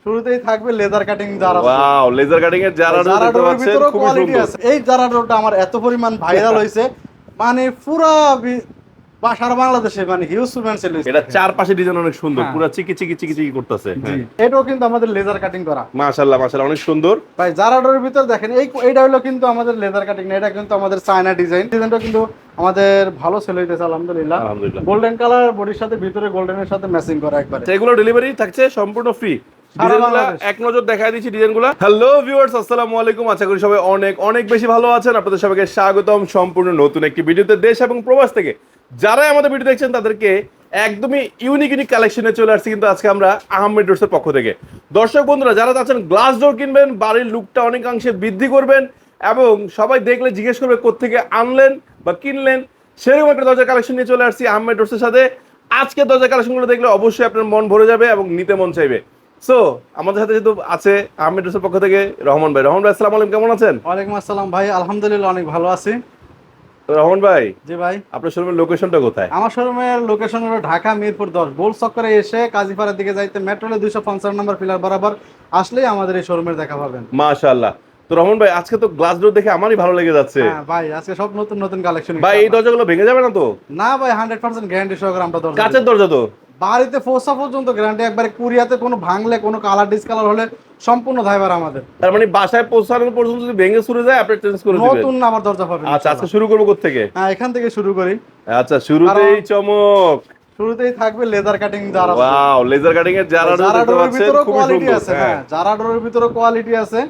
শুরুতেই থাকবে leather cutting জারা। Wow, laser cutting এর জারা ডোর দেখতে পাচ্ছেন, খুব কোয়ালিটি সুন্দর। আছে। এই জারা ডোরটা আমার এত পরিমাণ ভাইরাল হইছে, মানে পুরা সারা বাংলাদেশে মানে হিউজ পরিমাণ সেল হইছে। এটা চারপাশে ডিজাইন অনেক সুন্দর, হ্যাঁ। পুরো চিকি চিকি চিকি চিকি করতেছে। জি, এটাও কিন্তু আমাদের লেজার কাটিং করা। মাশাআল্লাহ মাশাআল্লাহ, অনেক সুন্দর। ভাই জারা ডোরের ভিতর দেখেন, এইটা হলো কিন্তু আমাদের লেদার কাটিং না, এটা কিন্তু আমাদের চায়না ডিজাইন। ডিজাইনটা কিন্তু আমাদের ভালো সেল হইতেছে আলহামদুলিল্লাহ। আলহামদুলিল্লাহ। গোল্ডেন কালার বডির সাথে ভিতরে গোল্ডেনের সাথে ম্যাচিং করা একবারে। এগুলো ডেলিভারি থাকছে সম্পূর্ণ ফ্রি। ডিজাইনগুলো এক নজর দেখায় দিচ্ছি ডিজাইনগুলো। হ্যালো ভিউয়ার্স, আসসালামু আলাইকুম। আশা করি সবাই অনেক অনেক বেশি ভালো আছেন। আপনাদের সবাইকে স্বাগতম সম্পূর্ণ নতুন একটি ভিডিওতে। দেশ এবং প্রবাস থেকে যারাই আমাদের ভিডিও দেখছেন তাদেরকে একদমই ইউনিক কালেকশনে চলে আসছে কিন্তু আজকে আমরা আহমেদ ডোরসের পক্ষ থেকে। দর্শক বন্ধুরা, যারা চাচ্ছেন গ্লাস ডোর কিনবেন, বাড়ির লুকটা অনেকাংশে বৃদ্ধি করবেন এবং সবাই দেখলে জিজ্ঞেস করবে কোত্থেকে আনলেন বা কিনলেন, সেরকম একটা দরজা কালেকশন নিয়ে চলে আসছি আহমেদ ডোরসের সাথে। আজকে দরজা কালেকশনগুলো দেখলে অবশ্যই আপনার মন ভরে যাবে এবং নিতে মন চাইবে। সো আমাদের সাথে যেহেতু আছে আহমেদ ডোরসের পক্ষ থেকে রহমান ভাই। রহমান ভাই, আসসালামু আলাইকুম, কেমন আছেন? ওয়ালাইকুম আসসালাম ভাই, আলহামদুলিল্লাহ অনেক ভালো আছি। তো রহমান ভাই, জি ভাই, আপনার শোরুমের লোকেশনটা কোথায়? আমার শোরুমের লোকেশন হলো ঢাকা মিরপুর 10 গোল চক্করে এসে কাজীপাড়ার দিকে যাইতে মেট্রোলে 250 নম্বর পিলার বরাবর আসলেই আমাদের এই শোরুমের দেখা পাবেন। মাশাআল্লাহ। তো রহমান ভাই, আজকে তো গ্লাস ডোর দেখে আমারই ভালো লেগে যাচ্ছে। হ্যাঁ ভাই, আজকে সব নতুন নতুন কালেকশন। ভাই, এই দরজাগুলো ভেঙে যাবে না তো? না ভাই, 100% গ্যারান্টি সহকারে আমরা দরজা কাঁচের দিই। দরজা তো? বাড়িতে পৌঁছা পর্যন্ত গ্যারান্টি একবারে। কুরিয়াতে কোনো ভাঙলে, কোনো কালার ডিসকালার হলে সম্পূর্ণ দায়ভার আমাদের। তার মানে বাসায় পৌঁছানোর পর্যন্ত যদি ভেঙে চুরে যায় আপনি চেঞ্জ করে দিবেন? নতুন আমার দরজা পাবেন। আচ্ছা, আজকে শুরু করব কোথা থেকে? হ্যাঁ, এখান থেকে শুরু করি। আচ্ছা, শুরুতেই চমক। শুরুতেই থাকবে লেদার কাটিং জারা। ওয়াও, লেজার কাটিং এর জারা ডোর দেখতে পাচ্ছেন, খুব কোয়ালিটি সুন্দর। আছে। হ্যাঁ, জারা ডোরের ভিতরে কোয়ালিটি আছে,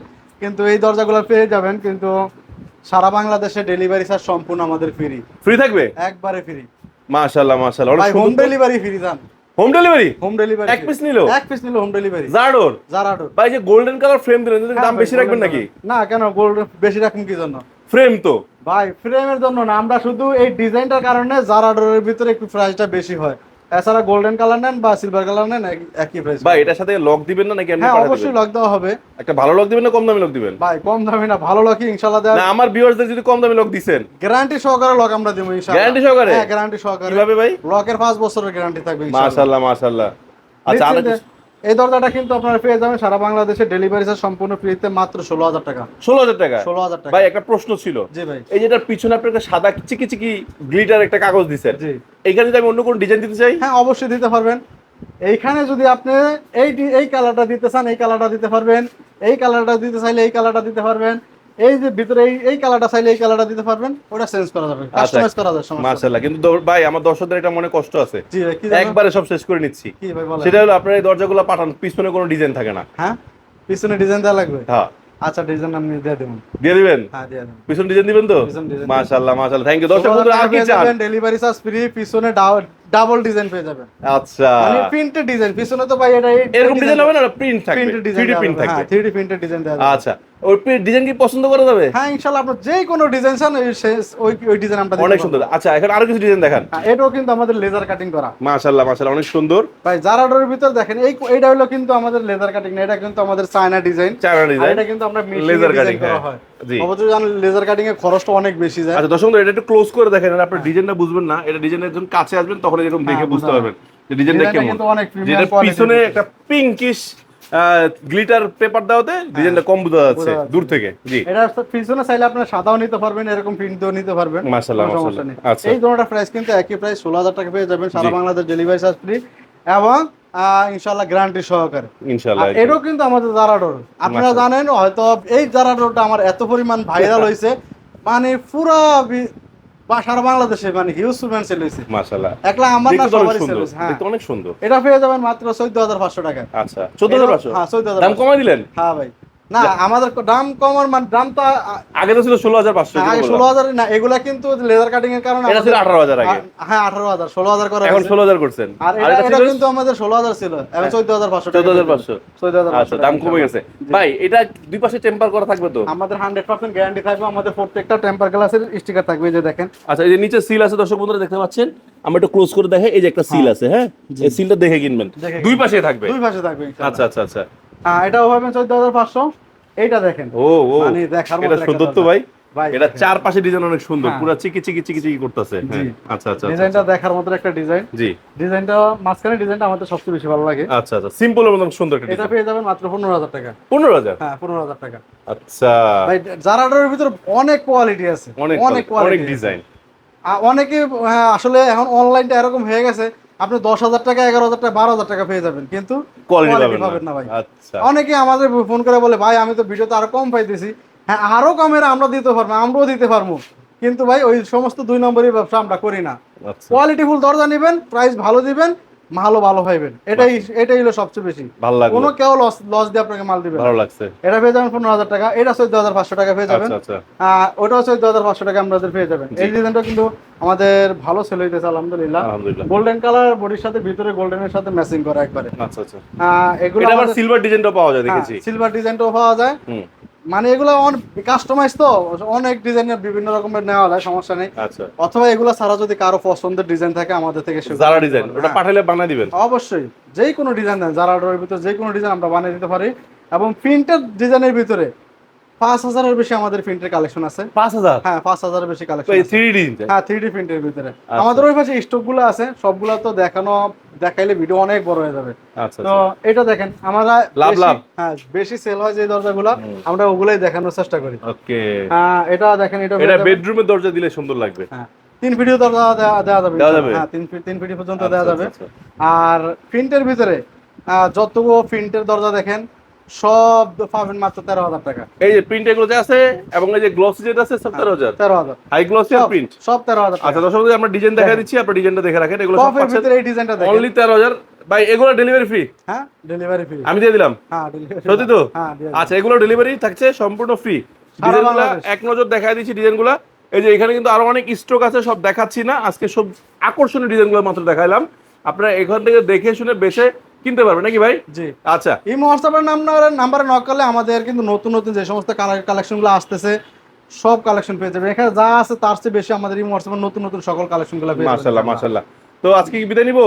কিন্তু এই দরজাগুলো পেয়ে যাবেন কিন্তু সারা বাংলাদেশে ডেলিভারি চার্জ সম্পূর্ণ আমাদের ফ্রি। ফ্রি থাকবে? একবারে ফ্রি। মাশাআল্লাহ মাশাআল্লাহ, অনেক ভাই হোম সুন্দর। ডেলিভারি ফ্রি জান। Home delivery? হোম ডেলিভারি এক পিস নিলো? এক পিস নিলো হোম ডেলিভারি। জারা ডোর? জারা ডোর। ভাই, যে গোল্ডেন কালার ফ্রেম দিলেন, এদের দাম হ্যাঁ বেশি ভাই, রাখবেন golden নাকি? color। না কেন, গোল্ড বেশি রাখুন কি জন্য? ফ্রেম তো ভাই ফ্রেমের জন্য না, আমরা শুধু এই ডিজাইনটার কারণে জারা ডোরের ভিতরে একটু প্রাইসটা বেশি হয়। এছাড়া গোল্ডেন কালার নেন বা সিলভার কালার নেন একই প্রাইস। ভাই, এটার সাথে লক দিবেন না নাকি এমনি হ্যাঁ পাঠিয়ে অবশ্যই দিবেন? লক দেওয়া হবে। একটা ভালো লক দিবেন না কম দামি লক দিবেন? ভাই কম দামি না, ভালো লকই ইনশাআল্লাহ দেওয়া। না, আমার ভিউয়ারদের যদি কম দামি লক দিবেন, গ্যারান্টি সহকারে লক আমরা দেব ইনশাআল্লাহ। গ্যারান্টি সহকারে? হ্যাঁ, গ্যারান্টি সহকারে। কিভাবে ভাই? লকের 5 বছরের গ্যারান্টি থাকবে ইনশাআল্লাহ। মাশাআল্লাহ মাশাআল্লাহ। আচ্ছা, এই দরজাটা কিন্তু আপনারা পেয়ে যাবেন সারা বাংলাদেশে ডেলিভারি চার্জ সম্পূর্ণ ফ্রিতে মাত্র 16,000 টাকা। 16,000 টাকা? 16,000 টাকা। ভাই, একটা প্রশ্ন ছিল। জি ভাই। এই যেটার পিছনে আপনি একটা সাদা চিকি চিকি গ্লিটার একটা কাগজ দিছেন, জি। এইখানে যদি আমি অন্য কোন ডিজাইন দিতে চাই? হ্যাঁ অবশ্যই দিতে পারবেন। এইখানে যদি আপনি এই কালারটা দিতে চান এই কালারটা দিতে পারবেন, এই কালারটা দিতে চাইলে এই কালারটা দিতে পারবেন, এই যে ভিতরে এই কালারটা চাইলে এই কালারটা দিতে পারবেন, ওটা চেঞ্জ করা যাবে, কাস্টমাইজ করা যাবে, সমস্যা নেই। মাশাআল্লাহ। কিন্তু ভাই, আমার দর্শকদের এটা মনে কষ্ট আছে। জি ভাই, কি জানেন? একবারে সব শেষ করে নিচ্ছি। কি ভাই বলেন? সেটা হলো আপনার এই দরজাগুলো পাঠান, পিছনে কোনো ডিজাইন থাকে না। হ্যাঁ, পিছনে ডিজাইন দেওয়া লাগবে। হ্যাঁ, আচ্ছা, ডিজাইন আমি দিয়ে দেব। দিয়ে দিবেন? হ্যাঁ, দিয়ে দেব। পিছনে ডিজাইন দিবেন তো? পিছনে design মাশাআল্লাহ মাশাআল্লাহ, থ্যাংক ইউ। দর্শক বন্ধুরা, আর কি চান? ডেলিভারি চার্জ ফ্রি, পিছনে ডাবল ডিজাইন পেয়ে যাবেন। আচ্ছা, মানে প্রিন্টেড ডিজাইন পিছনে তো ভাই, এটা এরকম ডিজাইন হবে না? প্রিন্ট থাকবে, প্রিন্টেড ডিজাইন 3D প্রিন্ট থাকবে। হ্যাঁ, 3D প্রিন্টেড ডিজাইন দেওয়া যাবে। আচ্ছা, ওই ডিজাইন কি পছন্দ করা যাবে? হ্যাঁ ইনশাআল্লাহ, আপনার যে কোনো ডিজাইন চান ওই ডিজাইন আমরা দিতে অনেক পারবো। সুন্দর। আচ্ছা, এখন আরো কিছু ডিজাইন দেখান। হ্যাঁ, এটাও কিন্তু আমাদের লেজার কাটিং করা। মাশাআল্লাহ মাশাআল্লাহ, অনেক সুন্দর। ভাই জারা ডোরের ভিতর দেখেন, এইটা হলো কিন্তু আমাদের লেজার কাটিং না, এটা কিন্তু আমাদের চায়না ডিজাইন। চায়না ডিজাইন, এটা কিন্তু আমরা মেশিনে লেজার ডিজাইন কাটিং। করা হ্যাঁ, হয়। জি। অবশ্যই জানেন লেজার কাটিং এর খরচটা অনেক বেশি যায়। আচ্ছা দর্শক বন্ধুরা, এটা একটু ক্লোজ করে দেখেন, আপনার ডিজাইনটা বুঝবেন না। এটা ডিজাইনের যখন কাছে আসবেন তখন এরকম দেখে হ্যাঁ, বুঝতে বুঝা পারবেন যে ডিজাইনটা ডিজাইনটা কেমন। কিন্তু অনেক প্রিমিয়াম যেটা কোয়ালিটির। পিছনে একটা পিঙ্কিশ গ্লিটার পেপার দেওয়াতে ডিজাইনটা কম বোঝা যাচ্ছে বোঝা দূর থেকে। জি। এটা পিছনে চাইলে আপনারা সাদাও নিতে পারবেন, এরকম প্রিন্ট দিয়েও নিতে পারবেন। মাশাআল্লাহ কোনো সমস্যা মাশাআল্লাহ। নেই। আচ্ছা, এই দুটোটা প্রাইস কিন্তু একই প্রাইস, 16,000 টাকা পেয়ে যাবেন সারা জি। বাংলাদেশ ডেলিভারি চার্জ ফ্রি এবং ইনশাআল্লাহ গ্যারান্টি সহকারে। ইনশাআল্লাহ। আর এটাও কিন্তু আমাদের জারা ডোর। আপনারা জানেন হয়তো এই জারা ডোরটা আমার এত পরিমাণ ভাইরাল হয়েছে, মানে পুরা সারা বাংলাদেশে মানে হিউজ পরিমাণ সেল হয়েছে। মাশাআল্লাহ। একলা আমার না, দেখতে তো অনেক সবারই সেল সুন্দর, হয়েছে। হ্যাঁ, দেখতে অনেক সুন্দর। এটা পেয়ে যাবেন মাত্র 14,500 টাকায়। আচ্ছা, 14,500? হ্যাঁ, 14,500। দাম কমাই দিলেন? হ্যাঁ ভাই, না আমাদের দাম কমার মানে দামটা আগে তো ছিল 16,500। আগে 16,000 না, এগুলা কিন্তু লেজার কাটিং এর কারণে এটা ছিল 18,000 আগে। হ্যাঁ 18,000, 16,000 করে এখন 16,000 করছেন। আর আর এটা এটা ছিল কিন্তু আমাদের 16,000 ছিল, এখন 14,500 টাকা। 14,500। 14,500 আচ্ছা, দাম কমে গেছে। ভাই, এটা দুই পাশে টেম্পার করা থাকবে তো? আমাদের 100% গ্যারান্টি থাকবে, আমাদের প্রত্যেকটা টেম্পার গ্লাসের স্টিকার থাকবে, এই যে দেখেন। আচ্ছা, এই যে নিচে সিল আছে দর্শক বন্ধুরা দেখতে পাচ্ছেন, আমরা একটু ক্লোজ করে দেখে, এই যে একটা সিল আছে। হ্যাঁ, এই সিলটা দেখে কিনবেন। দেখে দুই পাশে থাকবে? দুই পাশে থাকবে ইনশাআল্লাহ। আচ্ছা আচ্ছা আচ্ছা। হ্যাঁ, এটাও পাবেন 14,500। এইটা দেখেন, ও ও, মানে দেখার মতো এটা একটা সুন্দর তো দরজা। ভাই। ভাই এটা চারপাশে ডিজাইন অনেক সুন্দর, হ্যাঁ। পুরো চিকি চিকি চিকি চিকি করতেছে। জি। আচ্ছা আচ্ছা ডিজাইনটা দেখার মতো একটা ডিজাইন। জি। ডিজাইনটা মাঝখানে ডিজাইনটা আমাদের সবচেয়ে বেশি ভালো লাগে। আচ্ছা আচ্ছা, সিম্পলের মতো সুন্দর একটা এটা ডিজাইন। পেয়ে যাবেন মাত্র 15,000 টাকা। 15,000? হ্যাঁ 15,000 টাকা। আচ্ছা, ভাই জারাডোর ভিতর অনেক কোয়ালিটি আছে, অনেক অনেক অনেক কোয়ালিটি ডিজাইন। অনেকে আসলে এখন অনলাইনটা এরকম হয়ে গেছে, আপনি 10,000 টাকা, 11,000 টাকা, 12,000 টাকা পেয়ে যাবেন, কিন্তু কোয়ালিটি কোয়ালিটি পাবেন পাবেন না ভাই। আচ্ছা, অনেকে আমাদের ফোন করে বলে ভাই আমি তো ভিডিওতে আরো কম পাইতেছি। হ্যাঁ আরো কমের আমরা দিতে পারবো, আমরাও দিতে পারবো, কিন্তু ভাই ওই সমস্ত 2 নম্বরই ব্যবসা আমরা করি না। আচ্ছা, কোয়ালিটিফুল দরজা নেবেন, প্রাইস ভালো দিবেন, ভালো ভালো পাইবেন, এটাই হলো সবচেয়ে বেশি। ভালো লাগলো, কোনো কেউ লস দিয়ে আপনাকে মাল দিবে না। ভালো লাগছে। এটা পেয়ে যাবেন 15,000 টাকা, এটা 14,500 টাকা পেয়ে যাবেন। আচ্ছা আচ্ছা, ওটাও 14,500 টাকা আমাদের পেয়ে যাবেন। এই ডিজাইনটা কিন্তু আমাদের ভালো সেল হইতেছে আলহামদুলিল্লাহ। আলহামদুলিল্লাহ। গোল্ডেন কালার বডির সাথে ভিতরে গোল্ডেনের সাথে ম্যাচিং করা একবারে। আচ্ছা আচ্ছা, এগুলো এটা আবার সিলভার ডিজাইনটাও পাওয়া যায় দেখেছি। সিলভার ডিজাইনটাও পাওয়া যায়। হুম, মানে এগুলো কাস্টমাইজ তো অনেক ডিজাইনের বিভিন্ন রকমের নেওয়া যায়, সমস্যা নেই। আচ্ছা, অথবা এগুলো ছাড়া যদি কারো পছন্দের ডিজাইন থাকে আমাদের থেকে সেগুলো যারা নিতে ডিজাইন পারবেন। ওটা হ্যাঁ, পাঠালে বানাই দিবেন? অবশ্যই যে কোনো ডিজাইন দেন, যারা অর্ডারের ভিতরে যে কোনো ডিজাইন আমরা বানিয়ে দিতে পারি। এবং প্রিন্টেড ডিজাইনের ভিতরে 5,000-এর বেশি আমাদের প্রিন্টের কালেকশন আছে। 5,000? হ্যাঁ 5,000-এর বেশি কালেকশন তো এই আছে। 3D design? হ্যাঁ 3D প্রিন্টের ভিতরে আমাদের ওই পাশে স্টকগুলো আছে, সবগুলো তো দেখাইলে ভিডিও অনেক বড় হয়ে যাবে। আচ্ছা তো এটা দেখেন আমরা লাভ লাভ। হ্যাঁ বেশি সেল হয় যে দরজাগুলো, আমরা ওগুলাই দেখানোর চেষ্টা করি। ওকে, এটা দেখেন, এটা এটা বেডরুমের দরজা দিলে সুন্দর লাগবে। হ্যাঁ 3 ফিট দরজা দেওয়া যাবে। দেওয়া যাবে? হ্যাঁ 3 ফিট পর্যন্ত আচ্ছা, দেওয়া যাবে। আচ্ছা, আর প্রিন্টের ভিতরে যতগুলো প্রিন্টের দরজা দেখেন সব পাবেন মাত্র 13,000 টাকা। এই যে প্রিন্ট এগুলো যে আছে এবং এই যে গ্লসি যেটা আছে সব 13,000? 13,000 হাই গ্লসি আর প্রিন্ট সব 13,000 টাকা। আচ্ছা দর্শক, আমরা ডিজাইন দেখা দিচ্ছি, আপনারা ডিজাইনটা দেখে রাখেন। এগুলো সব কফের পাচ্ছেন ভিতরে এই ডিজাইনটা দেখেন অনলি 13,000। ভাই এগুলো ডেলিভারি ফ্রি? হ্যাঁ ডেলিভারি ফ্রি আমি দিয়ে দিলাম? হ্যাঁ ডেলিভারি সত্যি তো? হ্যাঁ দিয়ে আচ্ছা, এগুলো ডেলিভারি থাকছে সম্পূর্ণ ফ্রি। সারা ডিজাইনগুলো বাংলাদেশ। এক নজর দেখায় দিচ্ছি ডিজাইনগুলো। এই যে এখানে কিন্তু আরো অনেক স্টক আছে, সব দেখাচ্ছি না আজকে, সব আকর্ষণীয় ডিজাইনগুলো মাত্র দেখাইলাম। আপনারা এখান থেকে দেখে শুনে বেছে কিনতে পারবেন নাকি ভাই? জি। আচ্ছা, এই হোয়াটসঅ্যাপের নাম্বারে নক করলে আমাদের কিন্তু নতুন নতুন যে সমস্ত কালেকশনগুলো আসতেছে সব কালেকশন পেয়ে যাবেন। এখানে যা আছে তার চেয়ে বেশি আমাদের এই হোয়াটসঅ্যাপের নতুন নতুন সকল কালেকশনগুলো পেয়ে যাবেন। মাশাআল্লাহ মাশাআল্লাহ। তো আজকে কি বিদায় নিবো?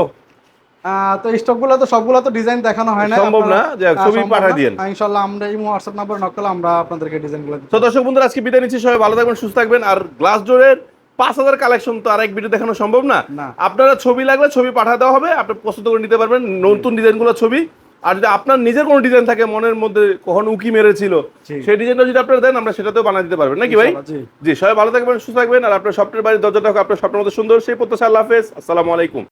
তো স্টকগুলো তো সবগুলো তো ডিজাইন দেখানো হয় না, সম্ভব না, যে ছবি পাঠিয়ে দিয়েন। ইনশাআল্লাহ আমরা এই হোয়াটসঅ্যাপ নাম্বার নক করলে আমরা আপনাদেরকে ডিজাইনগুলো তো দর্শক বন্ধুরা, আজকে বিদায় নিচ্ছি, সবাই ভালো থাকবেন, সুস্থ থাকবেন। আর গ্লাস ডোরের 5,000 কালেকশন তো আরেক ভিডিও দেখানো সম্ভব না। আপনারা ছবি লাগলে ছবি পাঠিয়ে দেওয়া হবে, আপনি পছন্দ করে নিতে পারবেন নতুন ডিজাইনগুলো ছবি। আর যদি আপনার নিজের কোনো ডিজাইন থাকে মনের মধ্যে কখন উকি মেরেছিল, সেই ডিজাইনটা যদি আপনারা দেন আমরা সেটাতেও বানিয়ে দিতে পারবেন নাকি ভাই? জি, সবাই ভালো থাকবেন, সুস্থ থাকবেন। আর আপনার স্বপ্নের বাড়ির দরজাটা হোক আপনার স্বপ্নের মতো সুন্দর, সেই প্রত্যাশা। আল্লাহ হাফেজ, আসসালামু আলাইকুম।